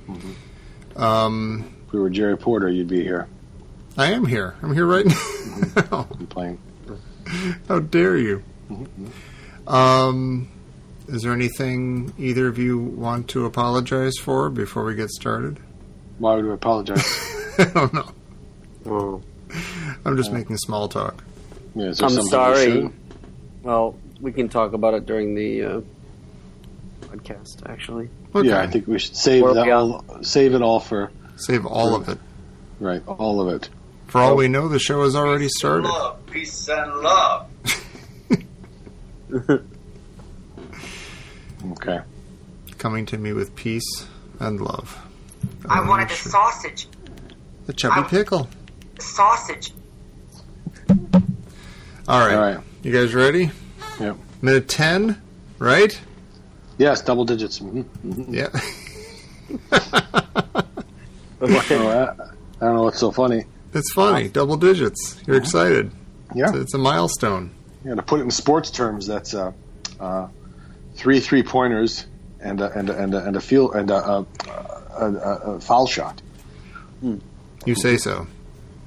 Mm-hmm. If we were Jerry Porter, you'd be here. I am here. I'm here right now. I'm playing. How dare you? Mm-hmm. Is there anything either of you want to apologize for before we get started? Why would we apologize? I don't know. Oh. I'm just making small talk. Yeah, is there I'm something sorry. Well, we can talk about it during the podcast, actually. Okay. Yeah, I think we should save Where that. we Save it all for. Save all of it. Right, all of it. For all we know, the show has already started. Peace and love. Okay. Coming to me with peace and love. I wanted the sausage. The chubby pickle. The sausage. All right. All right. You guys ready? Yep. Minute 10, right? Yes, double digits. Mm-hmm. Mm-hmm. Yeah. I don't know what's so funny. It's funny. Double digits. You're excited. Yeah. It's a milestone. Yeah, to put it in sports terms, that's 3 3-pointers and a field and a foul shot. You say so.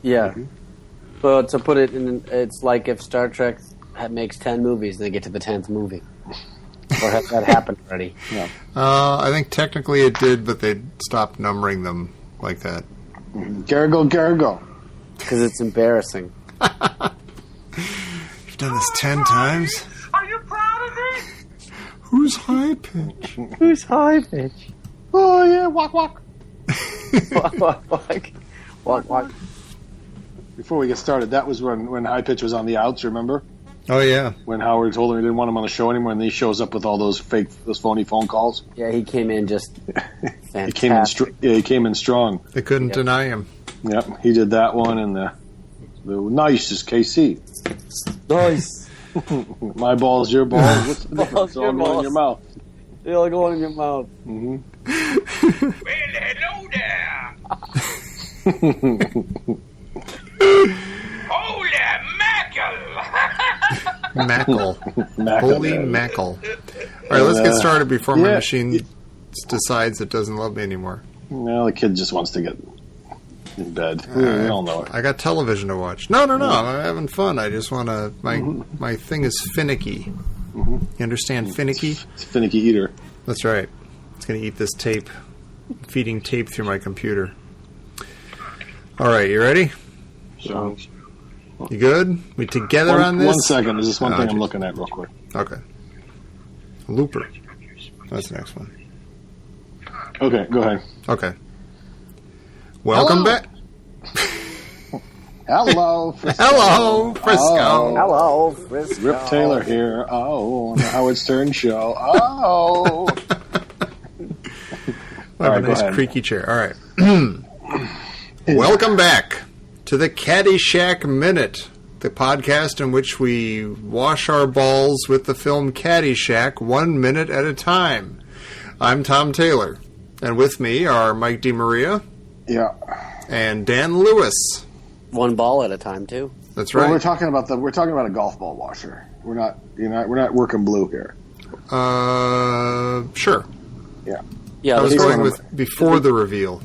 Yeah. Mm-hmm. But to put it in, it's like if Star Trek makes 10 movies and they get to the 10th movie. Or has that happened already? Yeah. I think technically it did, but they stopped numbering them like that. Gargo. Because it's embarrassing. You've done this 10 times? Are you proud of me? Who's high pitch? Who's high pitch? Oh, yeah, walk. Walk. Before we get started, that was when High Pitch was on the outs, remember? Oh, yeah. When Howard told him he didn't want him on the show anymore, and then he shows up with all those phony phone calls. Yeah, he came in just fantastic. He came in strong. They couldn't deny him. Yep, he did that one, and the nicest KC. Nice. My ball's your ball. What's the difference? It's all going in your mouth. They all going in your mouth. Mm-hmm. Well, hello there. Holy mackerel. Mackle. Holy mackle. All right, let's get started before my machine decides it doesn't love me anymore. Well, the kid just wants to get in bed. We all know it. I got television to watch. No. I'm having fun. I just want to... My thing is finicky. Mm-hmm. You understand finicky? It's a finicky eater. That's right. It's going to eat this tape. Feeding tape through my computer. All right, you ready? So, You good? We together on this? 1 second. There's just one thing I'm looking at real quick. Okay. Looper. That's the next one. Okay, go ahead. Okay. Welcome back. Hello, Frisco. Hello, Frisco. Hello, Frisco. Rip Taylor here. Oh, on the Howard Stern show. Oh. I have a nice creaky chair. All right. Welcome back to the Caddyshack Minute, the podcast in which we wash our balls with the film Caddyshack 1 minute at a time. I'm Tom Taylor, and with me are Mike DeMaria. Yeah. And Dan Lewis. One ball at a time, too. That's right. Well, we're talking about a golf ball washer. We're not working blue here. Sure. Yeah. Yeah, I was going with before the reveal.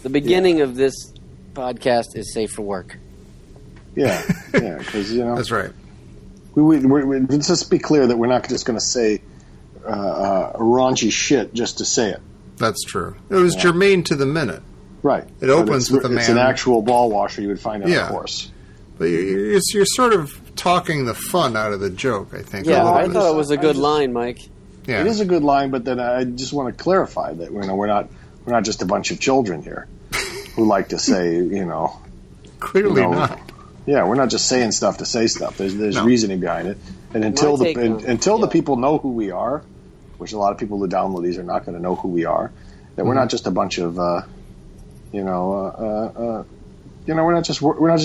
The beginning of this podcast is safe for work. Yeah, because That's right. Let's just be clear that we're not just going to say raunchy shit just to say it. That's true. It was germane to the minute. Right. It opens with a man. It's an actual ball washer you would find on a course. But you're sort of talking the fun out of the joke, I think. Yeah, I thought it was a good line, Mike. Yeah. It is a good line, but then I just want to clarify that we're not just a bunch of children here who like to say, Clearly not. Yeah, we're not just saying stuff to say stuff. There's reasoning behind it, and until the people know who we are, which a lot of people who download these are not going to know who we are, that we're not just a bunch of we're not just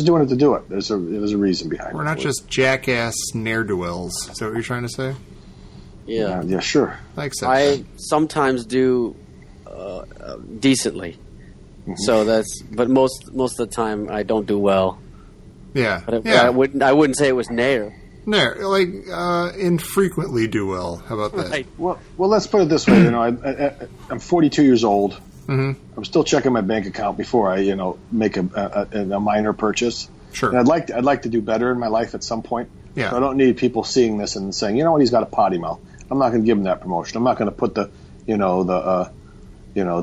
doing it to do it. There's a reason behind it. We're not just jackass ne'er-do-wells. Is that what you're trying to say? Yeah. Yeah, sure. I accept I that. sometimes do decently. Mm-hmm. So but most of the time I don't do well. Yeah. But I wouldn't say it was nair. Nair, like infrequently do well. How about that? Right. Well, let's put it this way. I'm 42 years old. Mm-hmm. I'm still checking my bank account before I, make a minor purchase. Sure. And I'd like to do better in my life at some point. Yeah. So I don't need people seeing this and saying, you know what, he's got a potty mouth. I'm not going to give him that promotion. I'm not going to put the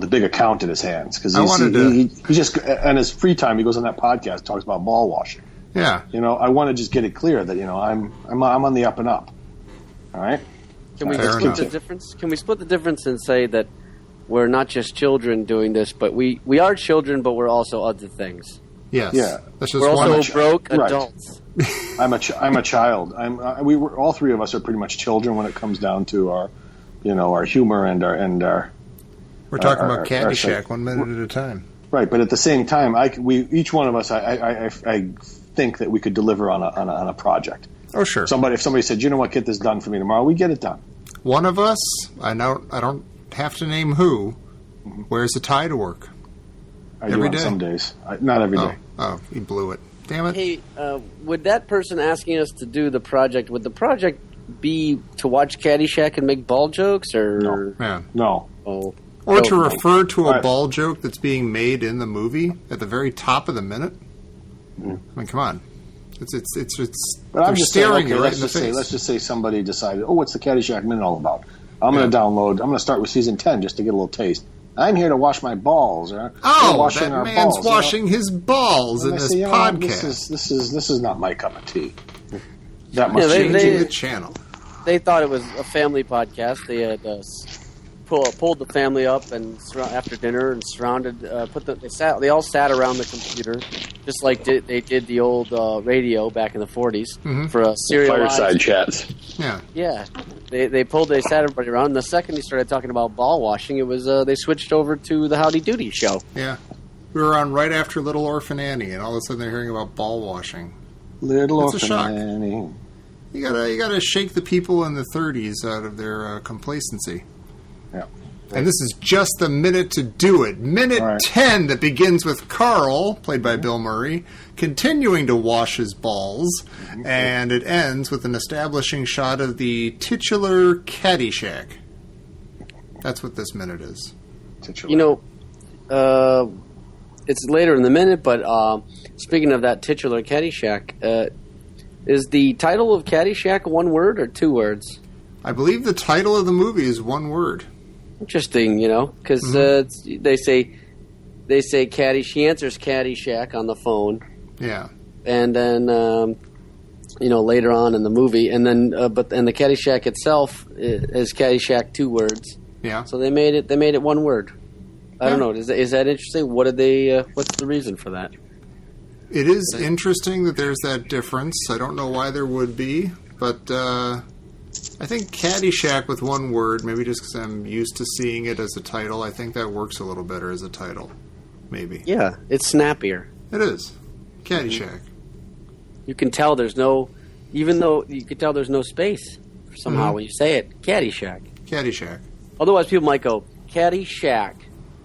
big account in his hands because he just in his free time he goes on that podcast, talks about ball washing. Yeah. I want to just get it clear that I'm on the up and up. All right. Can we split the difference? Can we split the difference and say that we're not just children doing this, but we are children, but we're also other things. Yes. Yeah. That's just we're one also broke adults. I'm a child. We were all three of us are pretty much children when it comes down to our humor and our. We're talking about Caddyshack 1 minute at a time. Right, but at the same time, each one of us, I think that we could deliver on a project. Oh, sure. If somebody said, you know what, get this done for me tomorrow, we get it done. One of us, I don't have to name who, wears a tie to work. I do on some days. Not every day. Oh, he blew it. Damn it. Hey, would that person asking us to do the project, would the project be to watch Caddyshack and make ball jokes? Or No. Yeah. No. Oh. Or to refer to a ball joke that's being made in the movie at the very top of the minute? I mean, come on. It's but I'm just staring saying, you right in the face. Let's just say somebody decided, what's the Caddyshack Minute all about? I'm going to start with season 10 just to get a little taste. I'm here to wash my balls. That man's washing his balls in this podcast. This is not my cup of tea. That much changing the channel. They thought it was a family podcast. They had pulled the family up and after dinner and surrounded. They all sat around the computer, just like they did the old radio back in the 40s for a serialized fireside chats. Yeah. Yeah. They sat everybody around. And the second he started talking about ball washing, it was they switched over to the Howdy Doody show. Yeah. We were on right after Little Orphan Annie, and all of a sudden they're hearing about ball washing. Little Orphan Annie. You gotta shake the people in the 30s out of their complacency. Yeah. And this is just the minute to do it. Minute 10 that begins with Carl, played by Bill Murray, continuing to wash his balls, and it ends with an establishing shot of the titular Caddyshack. That's what this minute is. Titular. It's later in the minute, but speaking of that titular Caddyshack, is the title of Caddyshack one word or two words? I believe the title of the movie is one word. Interesting, because they say she answers Caddyshack on the phone. Yeah. And then later on in the movie, and then the Caddyshack itself is Caddyshack 2 words. Yeah. So they made it one word. I don't know. Is that interesting? What did they? What's the reason for that? It is interesting that there's that difference. I don't know why there would be, but I think Caddyshack with one word, maybe just because I'm used to seeing it as a title, I think that works a little better as a title. Maybe. Yeah, it's snappier. It is. Caddyshack. You can tell there's no, even though you can tell there's no space somehow when you say it. Caddyshack. Caddyshack. Otherwise, people might go Caddyshack.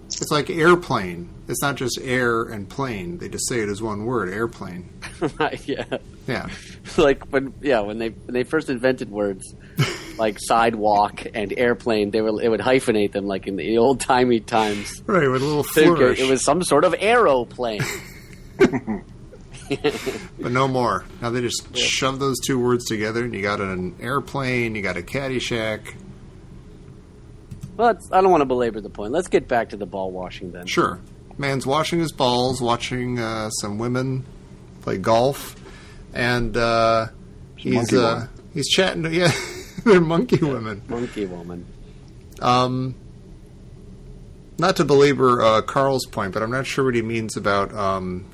It's like airplane. It's not just air and plane. They just say it as one word, airplane. Yeah. Yeah. Like when they first invented words like sidewalk and airplane, it would hyphenate them like in the old timey times. Right, with a little flourish. It was some sort of aeroplane. But no more. Now they just shove those two words together, and you got an airplane, you got a Caddyshack. Well, I don't want to belabor the point. Let's get back to the ball washing then. Sure. Man's washing his balls, watching some women play golf, and he's chatting to, they're monkey women. Monkey woman. Not to belabor Carl's point, but I'm not sure what he means about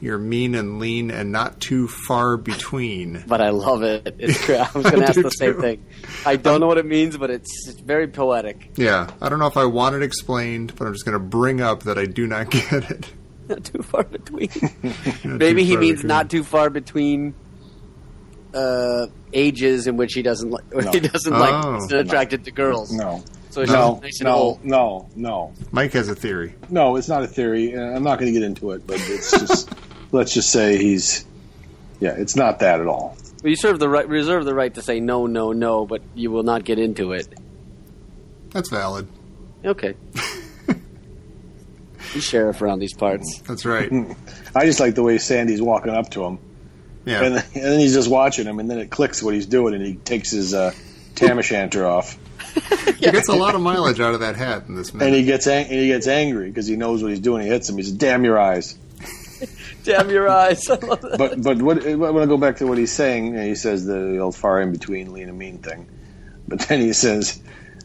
you're mean and lean and not too far between. But I love it. It's great. I was going to ask the same thing. I don't know what it means, but it's very poetic. Yeah. I don't know if I want it explained, but I'm just going to bring up that I do not get it. Not too far between. Maybe he means not too far between ages in which he doesn't like. He's attracted to girls. No. So it's nice and old. No. Mike has a theory. No, it's not a theory. I'm not going to get into it, but it's just let's just say it's not that at all. Well, you reserve the right to say no, but you will not get into it. That's valid. Okay. sheriff around these parts. That's right. I just like the way Sandy's walking up to him. Yeah. And then he's just watching him, and then it clicks what he's doing, and he takes his tam o' shanter off. He gets a lot of mileage out of that hat in this minute. And he gets angry because he knows what he's doing. He hits him. He says, "Damn your eyes." Damn your eyes. I love that. But when I go back to what he's saying, he says the old far in between lean and mean thing. But then he says,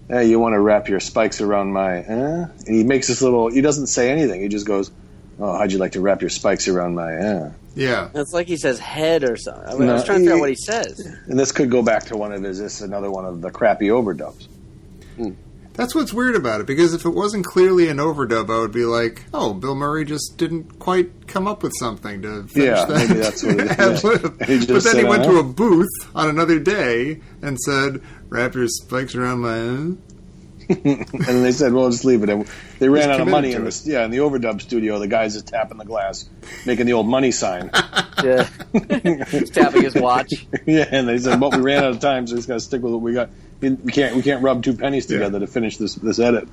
"Hey, you want to wrap your spikes around my?" And he makes this little. He doesn't say anything. He just goes, "Oh, how'd you like to wrap your spikes around my?" Yeah. It's like he says head or something. I was trying to figure out what he says. And this could go back to another one of the crappy overdubs. That's what's weird about it, because if it wasn't clearly an overdub, I would be like, oh, Bill Murray just didn't quite come up with something to finish that. Maybe that's what it is. Yeah. But then he went to a booth on another day and said, wrap your spikes around my... And they said, well, just leave it. They ran out of money in the overdub studio. The guy's just tapping the glass, making the old money sign. Yeah. He's tapping his watch. Yeah, and they said, well, we ran out of time, so we just got to stick with what we got. We can't rub two pennies together to finish this edit.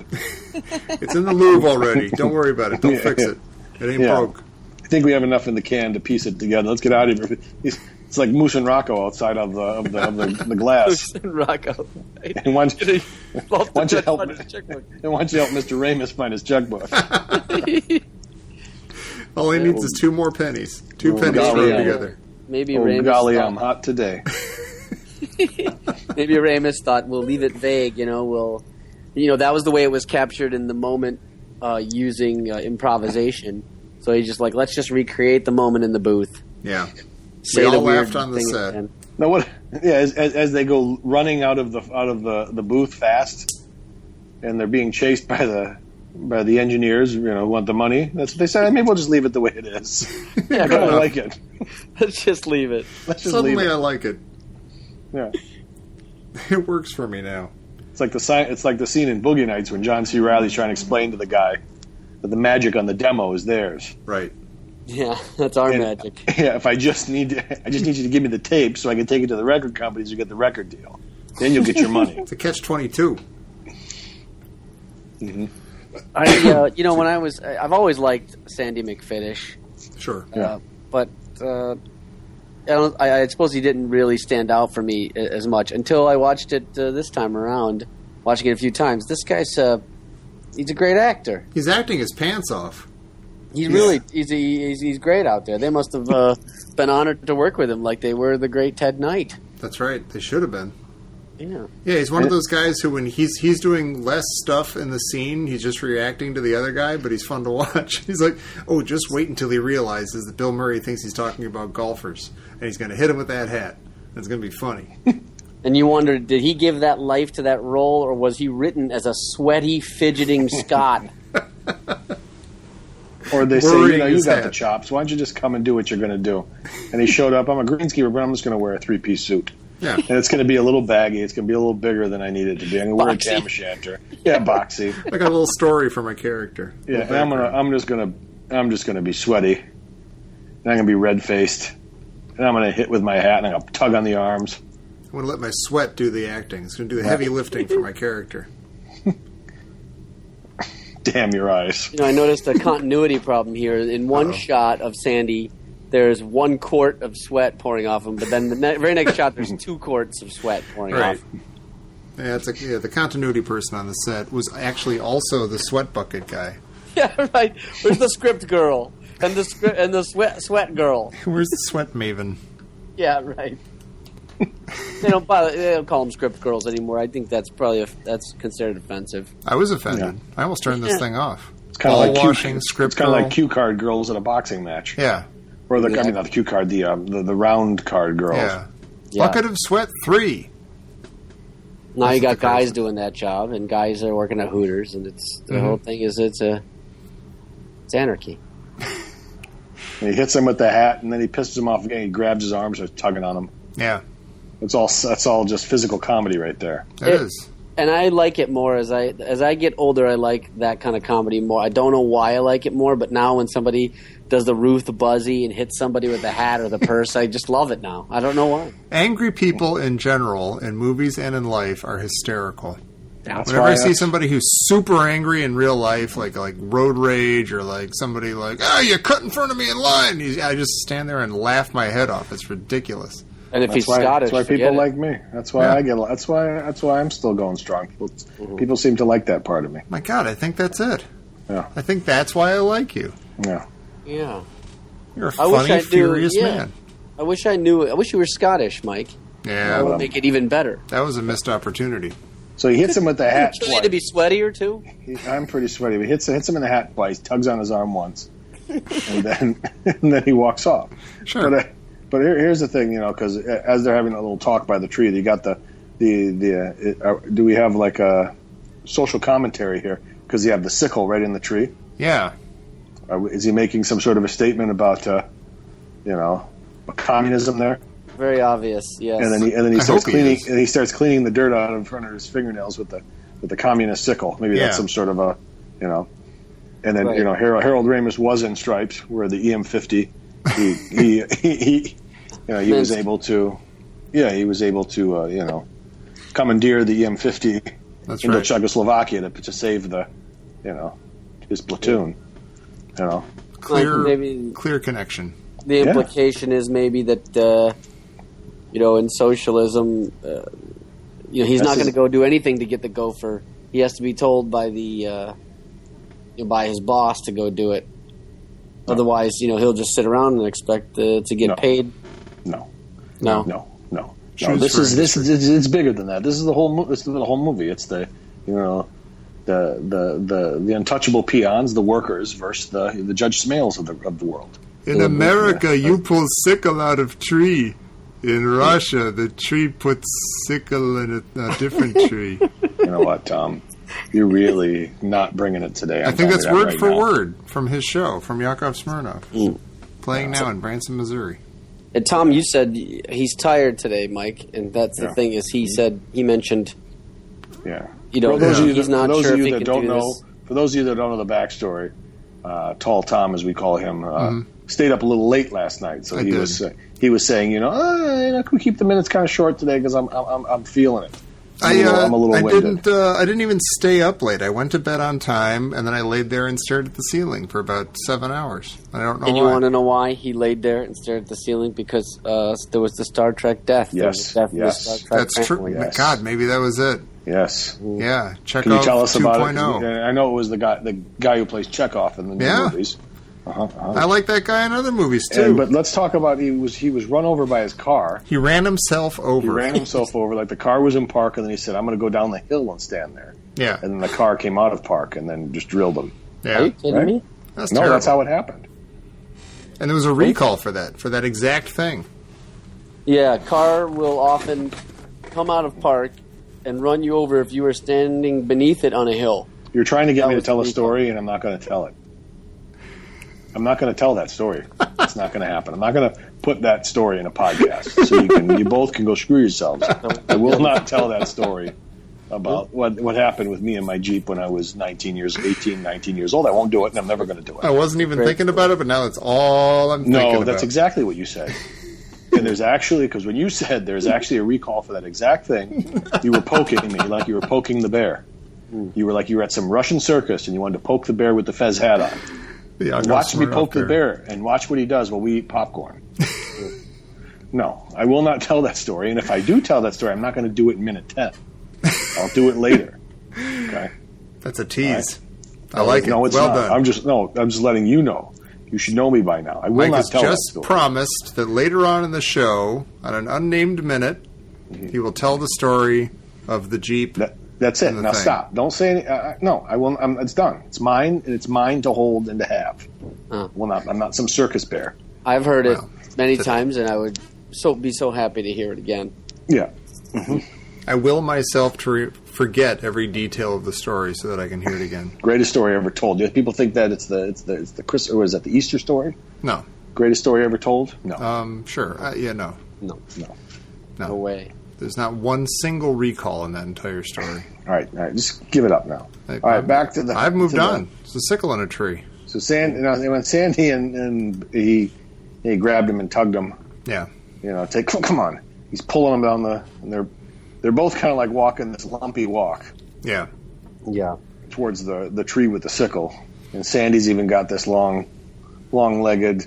It's in the Louvre already. Don't worry about it. Don't fix it. It ain't broke. I think we have enough in the can to piece it together. Let's get out of here. It's like Moose and Rocco outside of the glass. Moose and Rocco. Right? And why don't you help Mr. Ramus find his checkbook? All he needs is 2 more pennies. 2 pennies thrown together. Maybe Ramus golly, I'm hot today. Maybe Ramus thought we'll leave it vague. That was the way it was captured in the moment using improvisation. So he's just like, let's just recreate the moment in the booth. Yeah. Say we all the weird laughed on the thing set. again. Now what? Yeah, as they go running out of the booth fast, and they're being chased by the engineers, who want the money. That's what they said. Maybe we'll just leave it the way it is. Yeah, I kind of like it. Let's just leave it. Suddenly I like it. Yeah. It works for me now. It's like the scene in Boogie Nights when John C. Reilly's trying to explain to the guy that the magic on the demo is theirs. Right. Yeah, that's our magic. Yeah, if I just need you to give me the tape so I can take it to the record companies to get the record deal. Then you'll get your money. It's a catch-22. Mm-hmm. When I've always liked Sandy McFiddish. Sure. But I suppose he didn't really stand out for me as much until I watched it this time around. Watching it a few times, this guy's he's a great actor. He's acting his pants off. He's great out there. They must have been honored to work with him, like they were the great Ted Knight. That's right. They should have been. Yeah. Yeah, he's one of those guys who, when he's doing less stuff in the scene, he's just reacting to the other guy, but he's fun to watch. He's like, oh, just wait until he realizes that Bill Murray thinks he's talking about golfers, and he's going to hit him with that hat. It's going to be funny. And you wonder, did he give that life to that role, or was he written as a sweaty, fidgeting Scot? Or they say, you got the chops. Why don't you just come and do what you're going to do? And he showed up. I'm a greenskeeper, but I'm just going to wear a 3-piece suit. Yeah. And it's going to be a little baggy. It's going to be a little bigger than I need it to be. I'm going to wear a tam o' shanter. Yeah, boxy. I got a little story for my character. Yeah, and I'm just going to be sweaty. And I'm going to be red-faced. And I'm going to hit with my hat, and I'm going to tug on the arms. I'm going to let my sweat do the acting. It's going to do the heavy lifting for my character. Damn your eyes. I noticed a continuity problem here. In one shot of Sandy, there's 1 quart of sweat pouring off him, but then the very next shot, there's 2 quarts of sweat pouring off. Yeah, the continuity person on the set was actually also the sweat bucket guy. Yeah, right. Where's the script girl and the sweat girl? Where's the sweat maven? Yeah, right. They don't call them script girls anymore. I think that's that's considered offensive. I was offended. Yeah. I almost turned this thing off. It's kind of like cue card girls at a boxing match. Yeah. Or not the cue card, the round card girls. Yeah. Bucket of Sweat 3. Now you got guys doing that job, and guys are working at Hooters, and it's the whole thing is it's anarchy. And he hits him with the hat, and then he pisses him off again. He grabs his arms, and starts tugging on him. Yeah. That's all just physical comedy right there. It is. And I like it more as I get older. I like that kind of comedy more. I don't know why I like it more, but now when somebody does the Ruth Buzzy and hits somebody with the hat or the purse, I just love it now. I don't know why. Angry people in general, in movies and in life, are hysterical. Whenever I see somebody who's super angry in real life, like road rage, or like somebody like, you cut in front of me in line, I just stand there and laugh my head off. It's ridiculous. And if he's Scottish, that's why people like me. That's why I get. That's why I'm still going strong. People seem to like that part of me. My God, I think that's it. Yeah. I think that's why I like you. Yeah. Yeah. You're a funny, furious man. I wish you were Scottish, Mike. Yeah. That would make it even better. That was a missed opportunity. So he hits him with the hat You twice. need to be sweatier, too? I'm pretty sweaty. But he hits him in the hat twice, tugs on his arm once, and then he walks off. Sure. But here's the thing, because as they're having a little talk by the tree, you got do we have like a social commentary here? Because you have the sickle right in the tree. Yeah. Is he making some sort of a statement about, communism there? Very obvious, yes. And then he starts cleaning, and he starts cleaning the dirt out in front of his fingernails with the communist sickle. Maybe that's some sort of a, And then Harold Ramis was in Stripes, where the EM50. He was able to commandeer the EM50 into Czechoslovakia to save his platoon. Clear connection. The implication is maybe that in socialism, he's not going to go do anything to get the gopher. He has to be told by by his boss to go do it. No. Otherwise, he'll just sit around and expect to get paid. No. This is it's bigger than that. This is the whole movie. It's the the untouchable peons, the workers, versus the Judge Smails of the world. In America, you pull sickle out of tree. In Russia, the tree puts sickle in a different tree. You know what, Tom? You're really not bringing it today. I think that's word for word from his show, from Yakov Smirnoff. Playing now in Branson, Missouri. And Tom, you said he's tired today, Mike, and that's the thing is he mentioned. Yeah. He's not sure if he can do this. For those of you that don't know the backstory, Tall Tom, as we call him, stayed up a little late last night, so he was saying, can we keep the minutes kind of short today because I'm feeling it. I'm a little winded. I didn't even stay up late. I went to bed on time, and then I laid there and stared at the ceiling for about 7 hours. I don't know why. And you want to know why he laid there and stared at the ceiling? Because there was the Star Trek death. Yes. That's true. Yes. God, maybe that was it. Yes. Yeah. Chekhov. Can you tell us 2.0. about it? I know it was the guy who plays Chekhov in the new movies. I like that guy in other movies too. But let's talk about he was run over by his car. He ran himself over. Like the car was in park, and then he said, "I'm going to go down the hill and stand there." Yeah. And then the car came out of park and then just drilled him. Yeah. Are you kidding me? That's terrible. That's how it happened. And there was a recall for that exact thing. Yeah, a car will often come out of park and run you over if you are standing beneath it on a hill. You're trying to get me to tell a story, and I'm not going to tell it. I'm not going to tell that story. It's not going to happen. I'm not going to put that story in a podcast, so you both can go screw yourselves. I will not tell that story about what happened with me and my Jeep when I was 19 years old. I won't do it, and I'm never going to do it. I wasn't even thinking about it, but now that's all I'm thinking about. No, that's exactly what you said. And there's actually, because when you said there's actually a recall for that exact thing, you were poking me like you were poking the bear. You were like you were at some Russian circus, and you wanted to poke the bear with the fez hat on. Watch me poke the bear and watch what he does while we eat popcorn. No, I will not tell that story. And if I do tell that story, I'm not going to do it in minute 10. I'll do it later. Okay. That's a tease. Right. I like it. No, it's well not. done. I'm just letting you know. You should know me by now. I will Mike not tell that just story. Promised that later on in the show, on an unnamed minute, he will tell the story of the Jeep. That's it. Now stop. Don't say any. No, I will. It's done. It's mine, and it's mine to hold and to have. I'm not some circus bear. I've heard it many times, and I would be so happy to hear it again. Yeah. I will myself to forget every detail of the story so that I can hear it again. Greatest story ever told. People think that it's the Chris, or is that the Easter story? No. Greatest story ever told? No. Sure. No way. There's not one single recall in that entire story. All right. Just give it up now. All right, back to the... I've moved on. It's a sickle in a tree. So when Sandy and he grabbed him and tugged him. Yeah. Come on. He's pulling him down and they're both kind of like walking this lumpy walk. Yeah. Yeah. towards the tree with the sickle. And Sandy's even got this long-legged.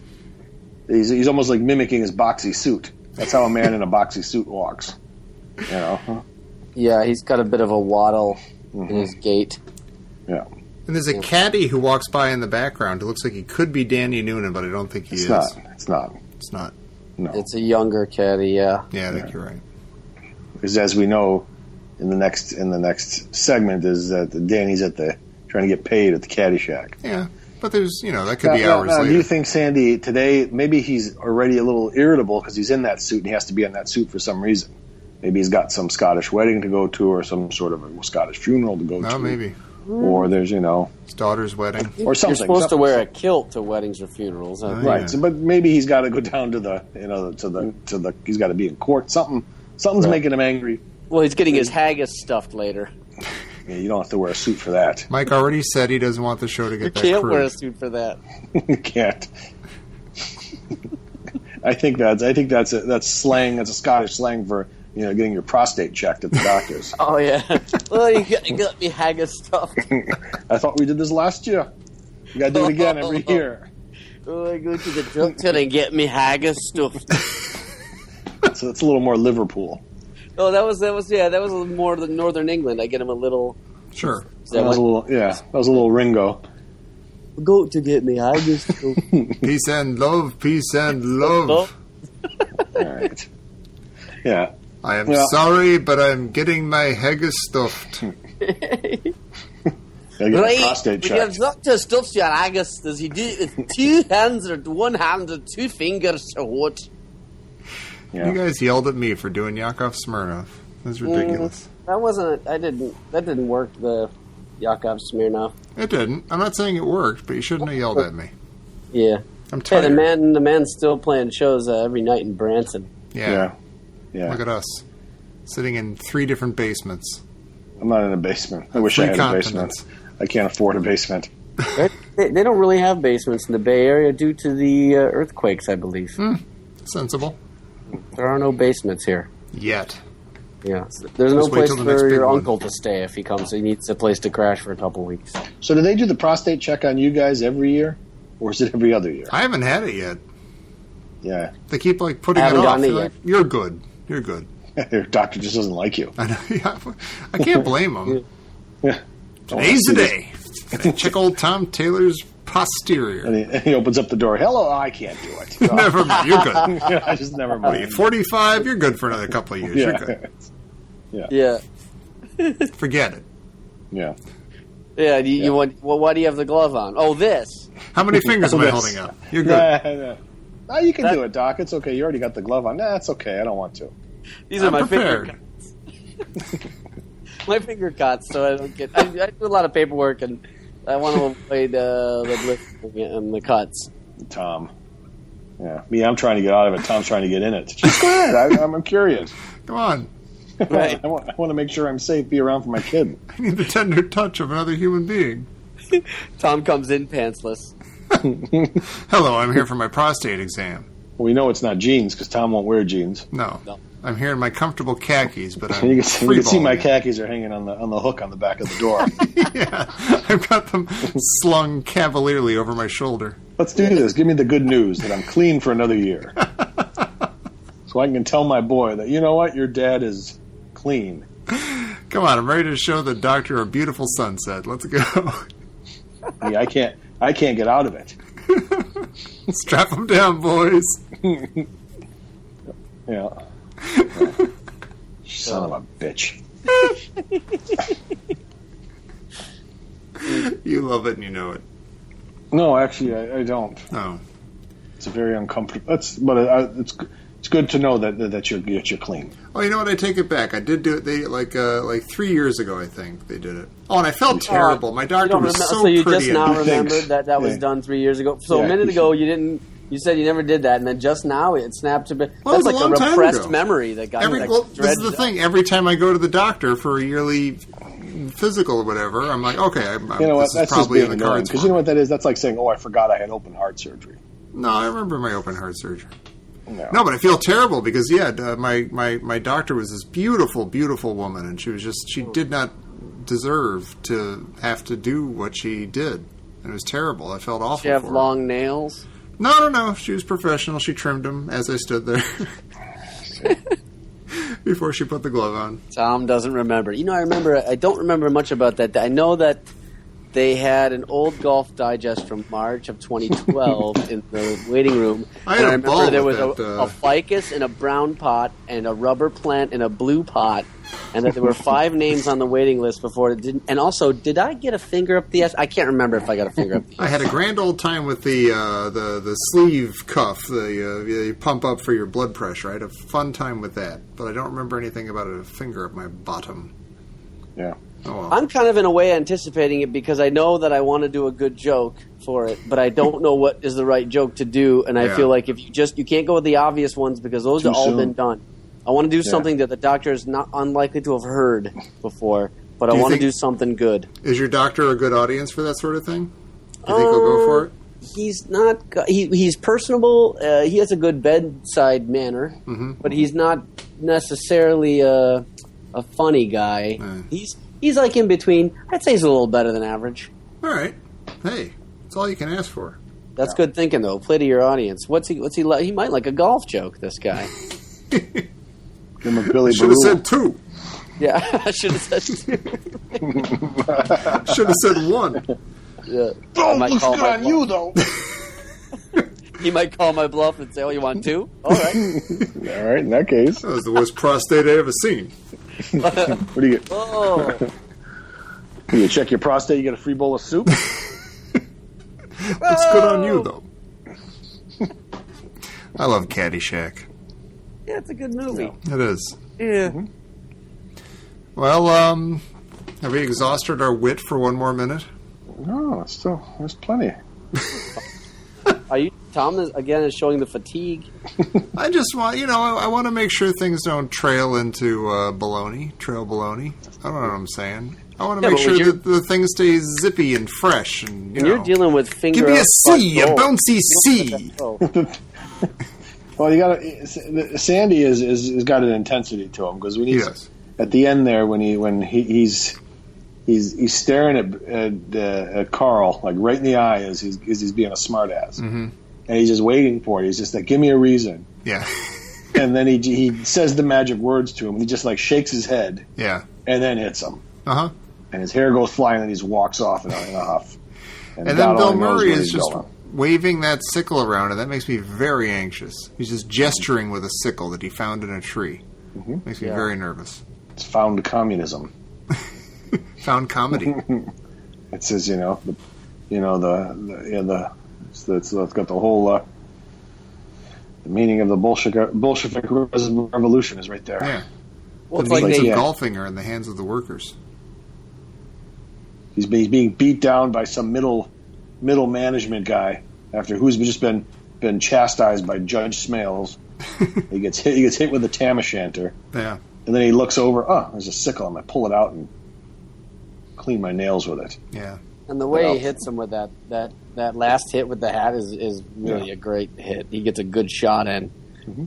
He's almost like mimicking his boxy suit. That's how a man in a boxy suit walks. You know. Yeah, he's got a bit of a waddle in his gait. Yeah. And there's a caddy who walks by in the background. It looks like he could be Danny Noonan, but I don't think he is. It's not. It's not. No. It's a younger caddy, yeah. Yeah, I think you're right. Because as we know, in the next segment is that Danny's trying to get paid at the Caddyshack. Yeah, but there's that could be hours later. Do you think Sandy today maybe he's already a little irritable because he's in that suit and he has to be in that suit for some reason? Maybe he's got some Scottish wedding to go to or some sort of a Scottish funeral to go to. No, maybe. Or there's his daughter's wedding or something. You're supposed to wear a kilt to weddings or funerals, right? Yeah. So, but maybe he's got to go down to the he's got to be in court. Something's making him angry. Well, he's getting his haggis stuffed later. Yeah, you don't have to wear a suit for that. Mike already said he doesn't want the show to get that Can't crude. wear a suit for that. You can't. I think that's slang. That's a Scottish slang for getting your prostate checked at the doctor's. Oh yeah. Well, you got me haggis stuffed. I thought we did this last year. You got to do it again every year. Oh, I go to the doctor and get me haggis stuffed. So it's a little more Liverpool. Oh, that was more the Northern England. I get him a little. Sure. That was a little Ringo. Go to get me haggis stuffed. Peace and love, peace and love. All right. Yeah. I am sorry, but I'm getting my haggis stuffed. Right, prostate when your checked. doctor stuffs your haggis, does he do it with 2 hands or 1 hand or 2 fingers or what? Yeah. You guys yelled at me for doing Yakov Smirnoff. That's ridiculous. That didn't work, the Yakov Smirnoff. It didn't. I'm not saying it worked, but you shouldn't have yelled at me. Yeah. I'm Hey, tired. the man's still playing shows every night in Branson. Yeah. Yeah. Look at us. Sitting in 3 different basements. I'm not in a basement. I wish I 3 had a basement. continents. I can't afford a basement. They don't really have basements in the Bay Area due to the earthquakes, I believe. Sensible. There are no basements here. Yet. Yeah, so there's no Just wait place till the next for big your one. uncle to stay if he comes. He needs a place to crash for a couple weeks. So do they do the prostate check on you guys every year? Or is it every other year? I haven't had it yet. Yeah. They keep putting I it haven't off. gotten it They're yet. like, You're good. You're good. Your doctor just doesn't like you. I know. Yeah, I can't blame them. Yeah. Today's the day. Gotta check old Tom Taylor's posterior. And he opens up the door. Hello, I can't do it. Never mind. You're good. I just never What are you, mind. 45? You're good for another couple of years. You're good. Yeah, Forget it. Yeah. yeah. You want? Well, why do you have the glove on? Oh, this. How many fingers am I This. holding up? You're good. Nah, you can do it, Doc. It's okay. You already got the glove on. Nah, it's okay. I don't want to. These I'm are my prepared. finger cuts. My finger cuts, so I don't get. I do a lot of paperwork, and I want to avoid the blip and the cuts. Tom. Yeah. Me, I'm trying to get out of it. Tom's trying to get in it. Just go ahead. I'm curious. Come on. Right. I want to make sure I'm safe, be around for my kid. I need the tender touch of another human being. Tom comes in pantsless. Hello, I'm here for my prostate exam. Well, we know it's not jeans because Tom won't wear jeans. No. No. I'm here in my comfortable khakis, but I'm You can see my freeballing. khakis are hanging on the hook on the back of the door. Yeah, I've got them slung cavalierly over my shoulder. Let's do this. Give me the good news that I'm clean for another year. So I can tell my boy that, you know what, your dad is clean. Come on, I'm ready to show the doctor a beautiful sunset. Let's go. Yeah, I can't get out of it. Strap them down, boys. Yeah. Son of a bitch. You love it and you know it. No, actually, I don't. Oh. It's a very uncomfortable. It's good to know that you're clean. Oh, you know what? I take it back. I did do it. They like 3 years ago, I think they did it. Oh, and I felt terrible. My doctor was so so you pretty. just now and remembered that was Yeah. done 3 years ago. So Yeah, a minute you ago should- you didn't. You said you never did that, and then just now it snapped a bit. Well, it That's was like a long time repressed ago. memory that got this is the thing. Every time I go to the doctor for a yearly physical or whatever, I'm like, okay, You know what? this is That's just probably being in the annoying. cards. Because for you know me. what that is? That's like saying, oh, I forgot I had open heart surgery. No, I remember my open heart surgery. No. No, but I feel terrible because my doctor was this beautiful, beautiful woman, and she did not deserve to have to do what she did. It was terrible. I felt awful. Did she have for her. long nails? No. She was professional. She trimmed them as I stood there before she put the glove on. Tom doesn't remember. I don't remember much about that. I know that they had an old Golf Digest from March of 2012 in the waiting room. I remember there was a ficus in a brown pot and a rubber plant in a blue pot, and that there were 5 names on the waiting list before it didn't. And also, did I get a finger up the ass? I can't remember if I got a finger up the ass. I had a grand old time with the sleeve cuff, you pump up for your blood pressure. I had a fun time with that, but I don't remember anything about a finger up my bottom. Yeah. Oh, well. I'm kind of in a way anticipating it because I know that I want to do a good joke for it, but I don't know what is the right joke to do, and I feel like if you can't go with the obvious ones because those have all been done. I want to do something that the doctor is not unlikely to have heard before, but I want to do something good. Is your doctor a good audience for that sort of thing? Do you think he'll go for it? He's not. He's personable. He has a good bedside manner, but he's not necessarily a funny guy. He's like in between. I'd say he's a little better than average. All right. Hey, that's all you can ask for. That's good thinking, though. Play to your audience. What's he like? He might like a golf joke. This guy. Give him a Billy Should have said 2. Yeah, I should have said 2. Should have said 1. Yeah. Oh, looks good on you, though. He might call my bluff and say, "Oh, you want 2? All right." All right, in that case. That was the worst prostate I ever seen. What do you get? Oh. You check your prostate, you get a free bowl of soup? Looks good on you, though. I love Caddyshack. Yeah, it's a good movie. It is. Yeah. Well, have we exhausted our wit for one more minute? No, there's plenty. Tom is showing the fatigue. I just want, I want to make sure things don't trail into trail baloney. I don't know what I'm saying. I want to make sure that the things stay zippy and fresh. And you're dealing with finger. Give me a C, a bouncy C. Well, you got Sandy is got an intensity to him because at the end there when he's staring at Carl like right in the eye as he's being a smartass. Mm-hmm. And he's just waiting for it. He's just like, give me a reason. Yeah. And then he says the magic words to him. And he just like shakes his head. Yeah. And then hits him. Uh-huh. And his hair goes flying and he just walks off in a huff. And then Bill Murray is just waving that sickle around, and that makes me very anxious. He's just gesturing with a sickle that he found in a tree. Mm-hmm. Makes me very nervous. It's found communism. Found comedy. It says, it's got the whole the meaning of the Bolshevik revolution is right there. Yeah. Well, the means of golfing are in the hands of the workers. He's being beat down by some middle management guy who's just been chastised by Judge Smales. He gets hit with a tam o'shanter. Yeah. And then he looks over. Oh, there's a sickle. I'm gonna pull it out and clean my nails with it. Yeah. And the way he hits him with that last hit with the hat is really a great hit. He gets a good shot in. Mm-hmm.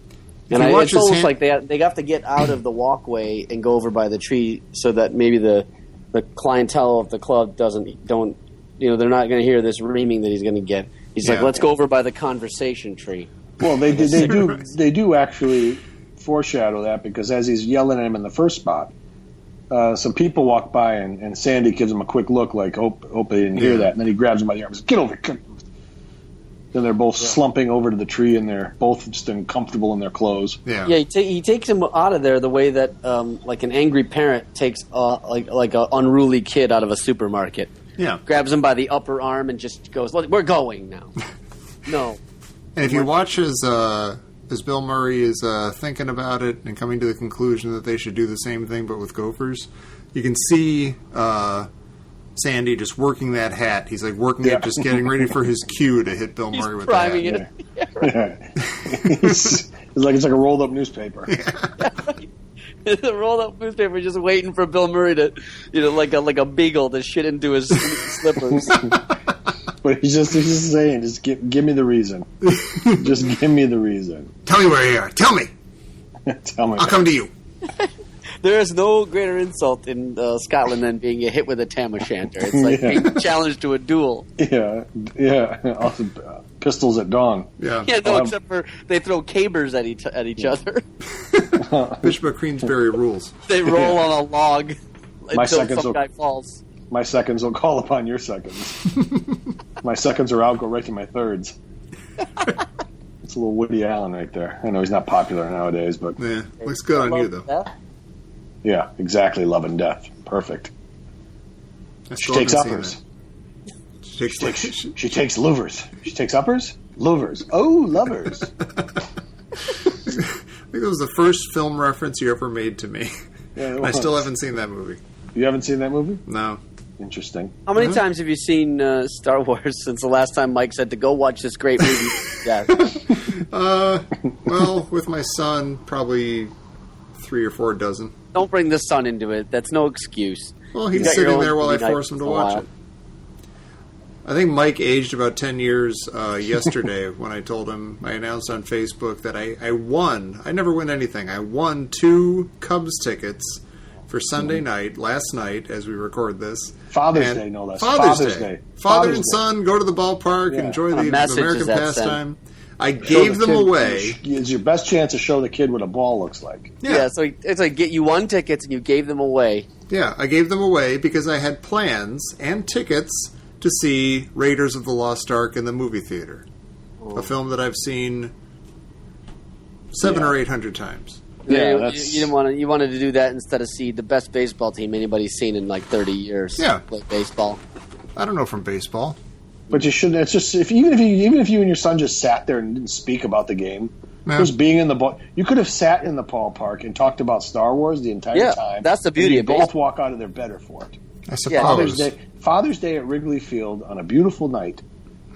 And it's almost like they have to get out of the walkway and go over by the tree so that maybe the clientele of the club they're not going to hear this reaming that he's going to get. He's like, let's go over by the conversation tree. Well, they do actually foreshadow that because as he's yelling at him in the first spot, some people walk by and Sandy gives him a quick look like, hope they didn't hear that. And then he grabs him by the arm and says, get over here. Then they're both slumping over to the tree and they're both just uncomfortable in their clothes. Yeah, he takes him out of there the way that like an angry parent takes like an unruly kid out of a supermarket. Yeah. Grabs him by the upper arm and just goes, we're going now. No. And if you watch as Bill Murray is thinking about it and coming to the conclusion that they should do the same thing but with gophers, you can see Sandy just working that hat. He's like working it, just getting ready for his cue to hit Bill Murray with that. He's priming it. It's like a rolled up newspaper. It's a rolled up newspaper just waiting for Bill Murray to, like a beagle to shit into his slippers. But he's just saying, just give me the reason. Just give me the reason. Tell me where you are. Tell me. Tell me. I'll come to you. There is no greater insult in Scotland than being hit with a tam o'shanter. It's like being challenged to a duel. Yeah. Also, pistols at dawn. Yeah. Yeah, no, except for they throw cabers at each other. Bishop of Queensberry rules. They roll on a log until some will, guy falls. My seconds will call upon your seconds. My seconds are out, go right to my thirds. It's a little Woody Allen right there. I know he's not popular nowadays, but... Yeah, looks good on you, though. Death? Yeah, exactly, Love and Death. Perfect. She takes uppers. She takes louvers. She takes uppers? Louvers. Oh, lovers. I think it was the first film reference you ever made to me. Yeah, I still haven't seen that movie. You haven't seen that movie? No. Interesting. How many times have you seen Star Wars since the last time Mike said to go watch this great movie? Yeah. Well, with my son, probably 3 or 4 dozen. Don't bring the son into it. That's no excuse. Well, he's sitting there while I force him to watch it. I think Mike aged about 10 years yesterday when I told him, I announced on Facebook that I won. I never win anything. I won 2 Cubs tickets for Sunday night, last night, as we record this. Father's Day, no less. Father's Day. Father and son go to the ballpark, enjoy the American pastime. I gave them away. It's your best chance to show the kid what a ball looks like. Yeah, so it's like you won tickets and you gave them away. Yeah, I gave them away because I had plans and tickets to see Raiders of the Lost Ark in the movie theater. A film that I've seen 700 or 800 times. Yeah, you didn't want to. You wanted to do that instead of see the best baseball team anybody's seen in like 30 years. Yeah, play baseball. I don't know from baseball, but you shouldn't. It's just even if you and your son just sat there and didn't speak about the game, just being in the ball. You could have sat in the ballpark and talked about Star Wars the entire time. That's the beauty of baseball. Both walk out of there better for it. I suppose. Father's Day at Wrigley Field on a beautiful night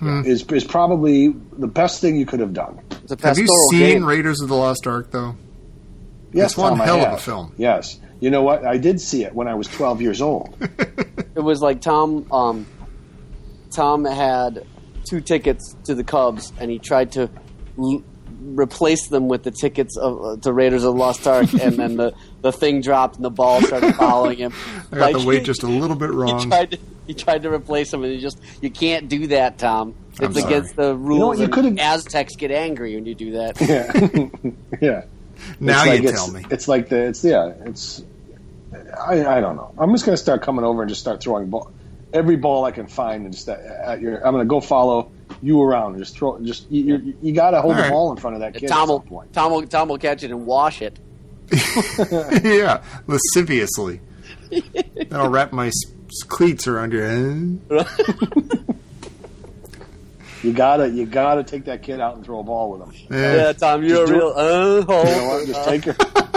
is probably the best thing you could have done. Have you seen Raiders of the Lost Ark though? Yes, it's one hell of a film. Yes. You know what? I did see it when I was 12 years old. It was like Tom had 2 tickets to the Cubs, and he tried to replace them with the tickets to Raiders of the Lost Ark, and then the thing dropped and the ball started following him. I got the weight just a little bit wrong. He tried to replace him, and you can't do that, Tom. It's against the rules. Aztecs get angry when you do that. Yeah. Yeah. Now you tell me. It's like I don't know. I'm just going to start coming over and just start throwing every ball I can find and just at your. I'm going to go follow you around and just throw. Just you got to hold the ball in front of that kid. Tom will catch it and wash it. Yeah, lasciviously. Then I'll wrap my cleats around your head. You gotta take that kid out and throw a ball with him. Yeah, Tom, you're a real. You know what? Just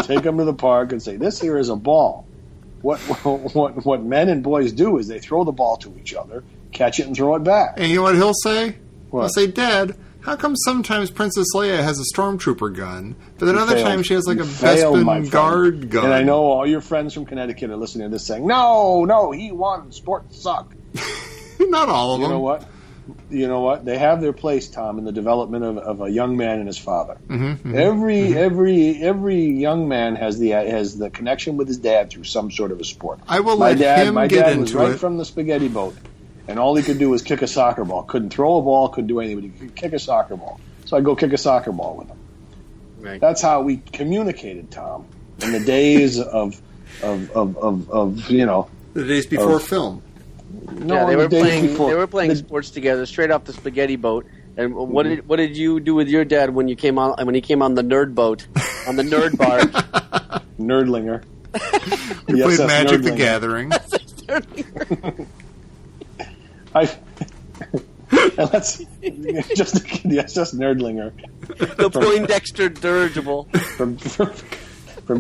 take him to the park and say, "This here is a ball." What men and boys do is they throw the ball to each other, catch it, and throw it back. And you know what he'll say? What? He'll say, "Dad, how come sometimes Princess Leia has a stormtrooper gun, but then other times she has like a Bespin guard gun?" And I know all your friends from Connecticut are listening to this saying, "No, he won. Sports suck." Not all of them. You know what? They have their place, Tom, in the development of a young man and his father. Mm-hmm. Every young man has the connection with his dad through some sort of a sport. I will let him my get dad into was right it. from the spaghetti boat, and all he could do was kick a soccer ball. Couldn't throw a ball, couldn't do anything, but he could kick a soccer ball. So I'd go kick a soccer ball with him. Right. That's how we communicated, Tom, in the days of the days before film. No, yeah, they were playing sports together, straight off the spaghetti boat. And what did you do with your dad when he came on the nerd boat on the nerd barge? Nerdlinger. We played Magic the Gathering. That's just Nerdlinger. The Poindexter dirigible from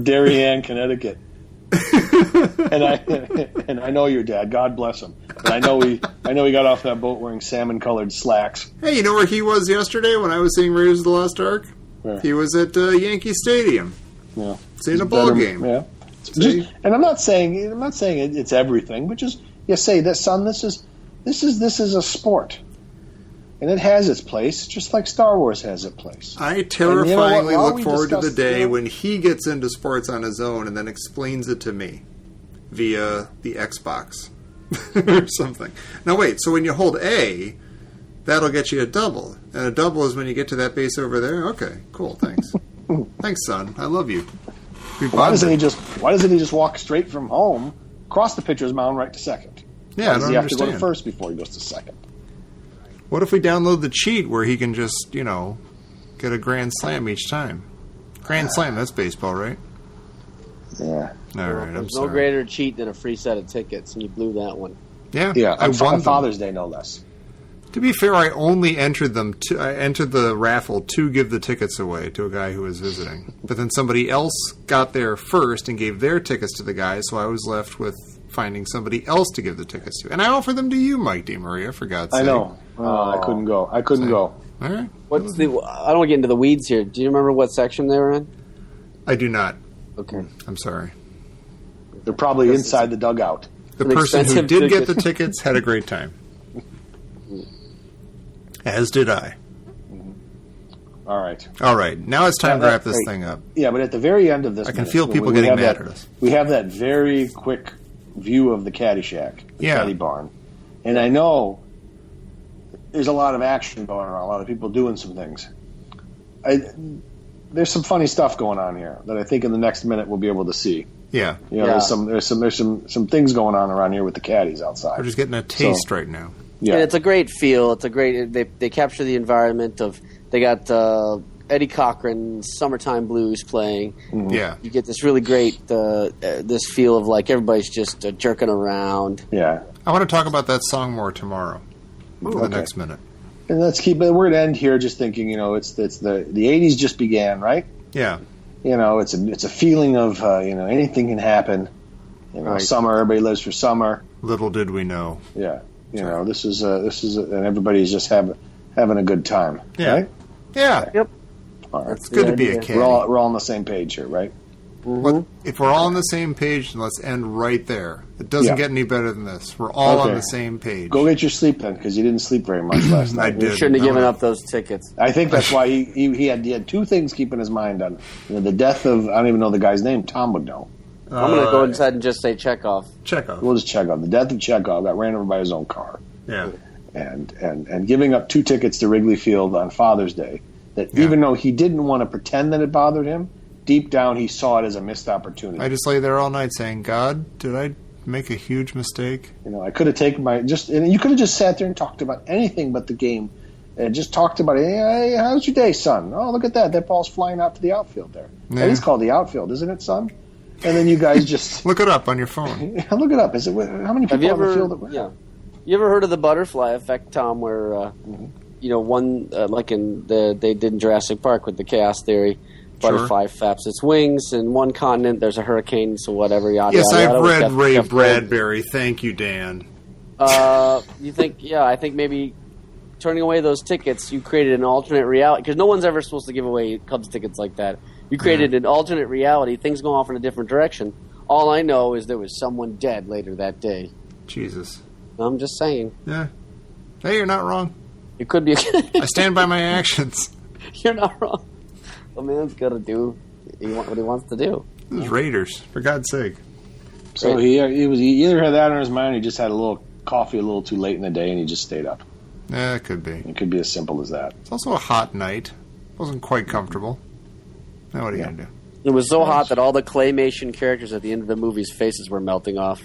Darien, Connecticut. and I know your dad. God bless him. And I know he got off that boat wearing salmon-colored slacks. Hey, you know where he was yesterday when I was seeing Raiders of the Lost Ark? Where? He was at Yankee Stadium. Yeah, seeing a ball game. Yeah, and I'm not saying it's everything, but just say that, son. This is a sport. And it has its place, just like Star Wars has its place. I terrifyingly look forward to the day when he gets into sports on his own and then explains it to me via the Xbox or something. Now wait, so when you hold A, that'll get you a double. And a double is when you get to that base over there? Okay, cool, thanks. Thanks, son. I love you. Why doesn't he just walk straight from home, cross the pitcher's mound right to second? Yeah, Why does I he don't have to go to understand. first before he goes to second? What if we download the cheat where he can just, get a grand slam each time? Grand slam, that's baseball, right? Yeah. All right, I'm There's sorry. no greater cheat than a free set of tickets, and you blew that one. Yeah, Yeah, I won on them. Father's Day, no less. To be fair, I only entered them. I entered the raffle to give the tickets away to a guy who was visiting. But then somebody else got there first and gave their tickets to the guy, so I was left with finding somebody else to give the tickets to. And I offered them to you, Mike DeMaria, for God's sake. I know. I couldn't go. Go. All right. I don't want to get into the weeds here. Do you remember what section they were in? I do not. Okay. I'm sorry. They're probably inside the dugout. The An person who expensive did get ticket. the tickets had a great time. As did I. All right. All right. Now it's time to Now wrap this great. thing up. Yeah, but at the very end of this, I can minute, feel people we getting have mad that- at us. We have that very quick view of the Caddyshack, the Yeah. Caddy Barn, and I know there's a lot of action going on, a lot of people doing some things. There's some funny stuff going on here that I think in the next minute we'll be able to see. Yeah. There's some things going on around here with the caddies outside. We're just getting a taste right now. Yeah, And it's a great feel. It's a great. They capture the environment of. They got Eddie Cochran's "Summertime Blues" playing. Mm-hmm. Yeah. You get this really great this feel of like everybody's just jerking around. yeah. I want to talk about that song more tomorrow for the okay. next minute. And let's keep it. We're gonna end here just thinking. It's the '80s just began, right? Yeah. It's a feeling of anything can happen. Right. Summer. Everybody lives for summer. Little did we know. Yeah. This is and everybody's just having a good time. Yeah. Right? Yeah. Yep. All right. It's good to be a idea. caddy. We're all on the same page here, right? But if we're all on the same page, then let's end right there. It doesn't Yeah. get any better than this. We're all on Okay. the same page. Go get your sleep then, because you didn't sleep very much last night. I did. Shouldn't have given No. up those tickets. I think that's why he had two things keeping his mind on the death of, I don't even know the guy's name. Tom would know. I'm going to go inside and just say Chekhov. Chekhov. We'll just Chekhov. The death of Chekhov got ran over by his own car, Yeah. and giving up 2 tickets to Wrigley Field on Father's Day. That Yeah. even though he didn't want to pretend that it bothered him, deep down he saw it as a missed opportunity. I just lay there all night saying, God, did I make a huge mistake? I could have taken and you could have just sat there and talked about anything but the game, and just talked about it. Hey, how's your day, son? Oh, look at that! That ball's flying out to the outfield there. Yeah. That is called the outfield, isn't it, son? And then you guys just Look it up on your phone. look it up. Is it how many Have people you on the ever? field? Yeah. You ever heard of the butterfly effect, Tom? Where one like they did in Jurassic Park with the chaos theory. Butterfly flaps its wings in one continent. There's a hurricane, so whatever. Yada, Yes, yada, I've yada, with read Jeff Ray Goldblum. Bradbury. Thank you, Dan. You think? Yeah, I think maybe turning away those tickets, you created an alternate reality because no one's ever supposed to give away Cubs tickets like that. You created an alternate reality. Things go off in a different direction. All I know is there was someone dead later that day. Jesus. I'm just saying. Yeah. Hey, you're not wrong. It could be. I stand by my actions. You're not wrong. A man's got to do what he wants to do. This is Raiders, for God's sake. So he either had that on his mind, or he just had a little coffee a little too late in the day, and he just stayed up. Yeah, it could be. It could be as simple as that. It's also a hot night. Wasn't quite comfortable. Now what are you going to do? It was so hot that all the claymation characters at the end of the movie's faces were melting off.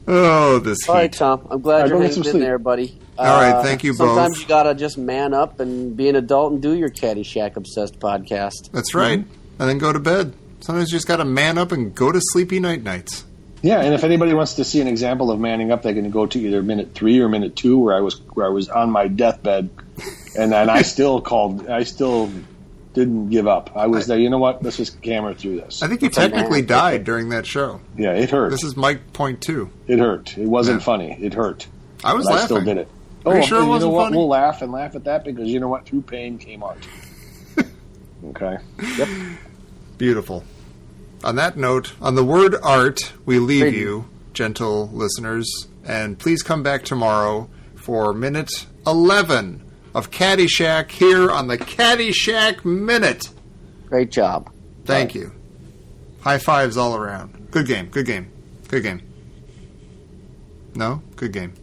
Oh, this heat. All right, Tom. I'm glad All right, you're go get hanging some in sleep. there, buddy. All right, thank you both. Sometimes you gotta just man up and be an adult and do your Caddyshack obsessed podcast. That's right. And then go to bed. Sometimes you just got to man up and go to sleepy nights. Yeah, and if anybody wants to see an example of manning up, they can go to either minute 3 or minute 2, where I was on my deathbed, and then I still didn't give up. I was there. You know what? Let's just camera through this. I think you technically died during that show. Yeah, it hurt. This is Mike point 2. It hurt. It wasn't Yeah. funny. It hurt. I was But laughing. I still did it. Are you sure it and wasn't you know what? funny? We'll laugh and laugh at that, because you know what? Through pain came art. Okay. Yep. Beautiful. On that note, on the word art, we leave Great. you, gentle listeners, And please come back tomorrow for minute 11 of Caddyshack here on the Caddyshack Minute. Great job. Thank you. High fives all around. Good game. Good game. Good game. No? Good game.